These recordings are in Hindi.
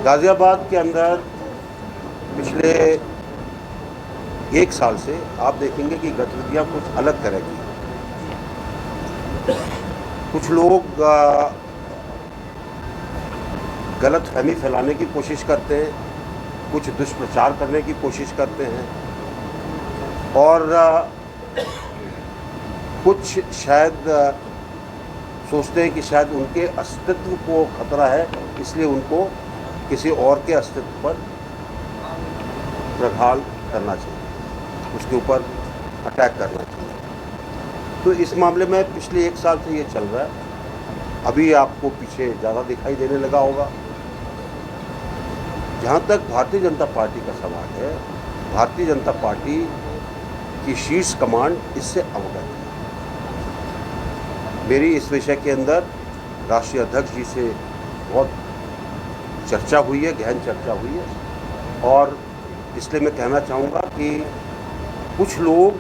गाज़ियाबाद के अंदर पिछले एक साल से आप देखेंगे कि गतिविधियाँ कुछ अलग तरह की हैं। कुछ लोग गलत फहमी फैलाने की कोशिश करते हैं, कुछ दुष्प्रचार करने की कोशिश करते हैं और कुछ शायद सोचते हैं कि शायद उनके अस्तित्व को खतरा है, इसलिए उनको किसी और के अस्तित्व पर प्रहार करना चाहिए, उसके ऊपर अटैक करना चाहिए। तो इस मामले में पिछले एक साल से ये चल रहा है। अभी आपको पीछे ज़्यादा दिखाई देने लगा होगा। जहाँ तक भारतीय जनता पार्टी का सवाल है, भारतीय जनता पार्टी की शीर्ष कमांड इससे अवगत है। मेरी इस विषय के अंदर राष्ट्रीय अध्यक्ष जी से बहुत चर्चा हुई है, गहन चर्चा हुई है और इसलिए मैं कहना चाहूँगा कि कुछ लोग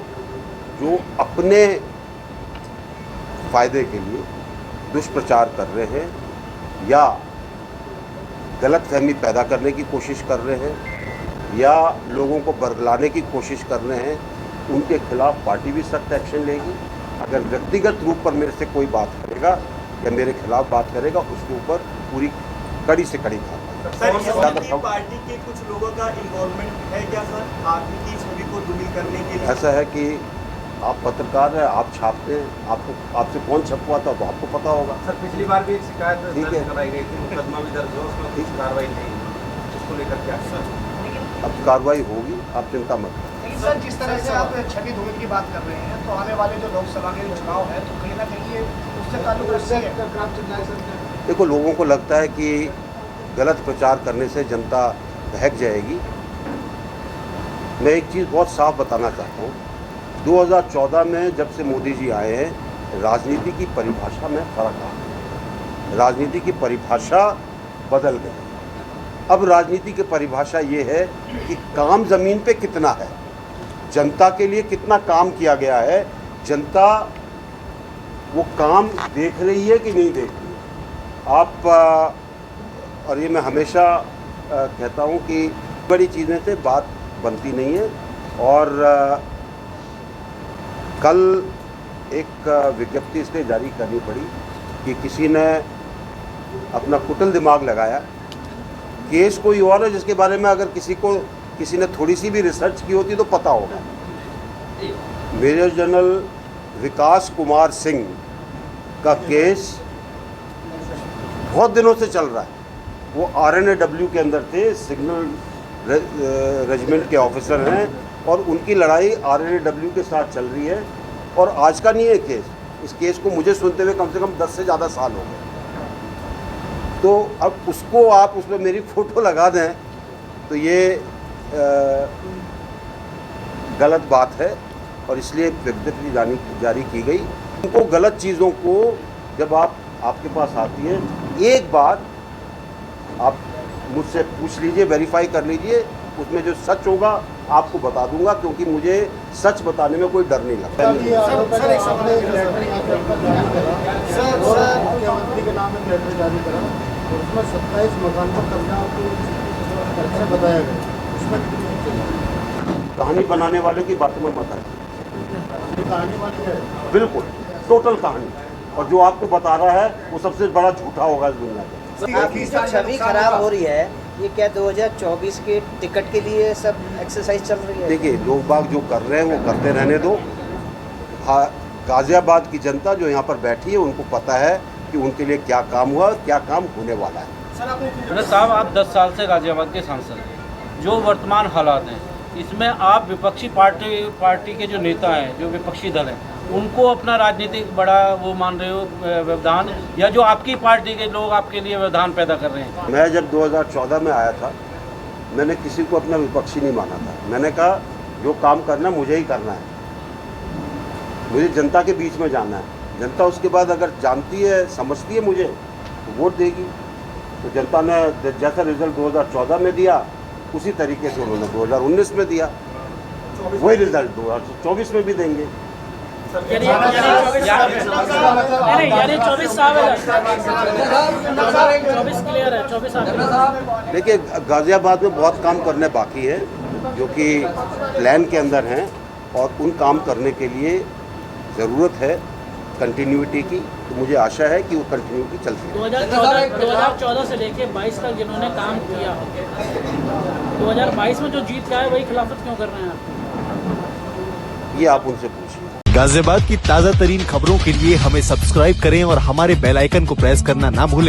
जो अपने फ़ायदे के लिए दुष्प्रचार कर रहे हैं या गलतफहमी पैदा करने की कोशिश कर रहे हैं या लोगों को बरगलाने की कोशिश कर रहे हैं, उनके खिलाफ पार्टी भी सख्त एक्शन लेगी। अगर व्यक्तिगत रूप पर मेरे से कोई बात करेगा या मेरे खिलाफ बात करेगा, उसके ऊपर पूरी कड़ी से कड़ी कार्रवाई। पार्टी के कुछ लोगों का इन्वॉल्वमेंट है क्या सर, आपकी की छवि को धूमिल करने के लिए? ऐसा है कि आप पत्रकार हैं, आप छापते हैं, आपसे कौन छपवाता तो आपको पता होगा। सर पिछली बार भी एक शिकायत दर्ज कराई गई थी, मुकदमा भी दर्ज हुआ, उसमें कुछ कार्रवाई नहीं, उसको लेकर क्या सर? अब कार्रवाई होगी, आप चिंता मत करें। लेकिन सर जिस तरह से आप छवि धूमिल की बात कर रहे हैं, तो आने वाले जो लोकसभा के चुनाव है तो कहीं ना कहीं ये उससे ताल्लुक रखता है। देखो, लोगों को लगता है कि गलत प्रचार करने से जनता बहक जाएगी। मैं एक चीज़ बहुत साफ बताना चाहता हूँ। 2014 में जब से मोदी जी आए हैं, राजनीति की परिभाषा में फ़र्क आ गया, राजनीति की परिभाषा बदल गई। अब राजनीति की परिभाषा ये है कि काम ज़मीन पे कितना है, जनता के लिए कितना काम किया गया है, जनता वो काम देख रही है कि नहीं देख रही है। आप और ये मैं हमेशा कहता हूँ कि बड़ी चीज़ें से बात बनती नहीं है। और कल एक विज्ञप्ति इसलिए जारी करनी पड़ी कि किसी ने अपना कुटिल दिमाग लगाया। केस कोई और है जिसके बारे में अगर किसी ने थोड़ी सी भी रिसर्च की होती तो पता होगा। मेजर जनरल विकास कुमार सिंह का केस बहुत दिनों से चल रहा है। वो RNAW के अंदर थे, सिग्नल रेजिमेंट के ऑफिसर हैं और उनकी लड़ाई RNAW के साथ चल रही है। और आज का नहीं है केस, इस केस को मुझे सुनते हुए कम से कम 10 से ज़्यादा साल हो गए। तो अब उसको आप उसमें मेरी फ़ोटो लगा दें तो ये गलत बात है और इसलिए विज्ञप्ति जारी की गई। उनको गलत चीज़ों को जब आपके पास आती है, एक बार आप मुझसे पूछ लीजिए, वेरीफाई कर लीजिए, उसमें जो सच होगा आपको बता दूंगा, क्योंकि मुझे सच बताने में कोई डर नहीं लगता। मुख्यमंत्री के नाम एक लेटर जारी करा, उसमें 27 मकान पर कब्जा बताया गया, उसमें कहानी बनाने वाले की बात में मत आइए। बिल्कुल टोटल कहानी, और जो आपको बता रहा है वो सबसे बड़ा झूठा होगा इस दुनिया में। आपकी जो छवि खराब हो रही है, ये क्या 2024 के टिकट के लिए सब एक्सरसाइज चल रही है? देखिए, लोग बाग जो कर रहे हैं वो करते रहने दो। गाज़ियाबाद की जनता जो यहाँ पर बैठी है, उनको पता है कि उनके लिए क्या काम हुआ, क्या काम होने वाला है। साहब, आप 10 साल से गाज़ियाबाद के सांसद हैं। जो वर्तमान हालात हैं, इसमें आप विपक्षी पार्टी के जो नेता हैं, जो विपक्षी दल हैं, उनको अपना राजनीतिक बड़ा वो मान रहे हो व्यवधान, या जो आपकी पार्टी के लोग आपके लिए व्यवधान पैदा कर रहे हैं? मैं जब 2014 में आया था, मैंने किसी को अपना विपक्षी नहीं माना था। मैंने कहा जो काम करना मुझे ही करना है, मुझे जनता के बीच में जाना है। जनता उसके बाद अगर जानती है, समझती है मुझे, तो वोट देगी। तो जनता ने जैसा रिजल्ट 2014 में दिया, उसी तरीके से उन्होंने 2019 में दिया, वही रिजल्ट 2024 में भी देंगे। यानी 24 साल है, 24 क्लियर है, 24 साल। देखिए, गाज़ियाबाद में बहुत काम करने बाकी है जो कि प्लान के अंदर हैं, और उन काम करने के लिए ज़रूरत है कंटिन्यूटी की। तो मुझे आशा है कि वो कंटिन्यूटी चलती है। 2014 से लेके 22 तक जिन्होंने काम किया, 2022 में जो जीत गया है वही खिलाफत क्यों कर रहे हैं आप? ये आप उनसे पूछिए। गाजियाबाद की ताज़ा तरीन खबरों के लिए हमें सब्सक्राइब करें और हमारे बेल आइकन को प्रेस करना ना भूलें।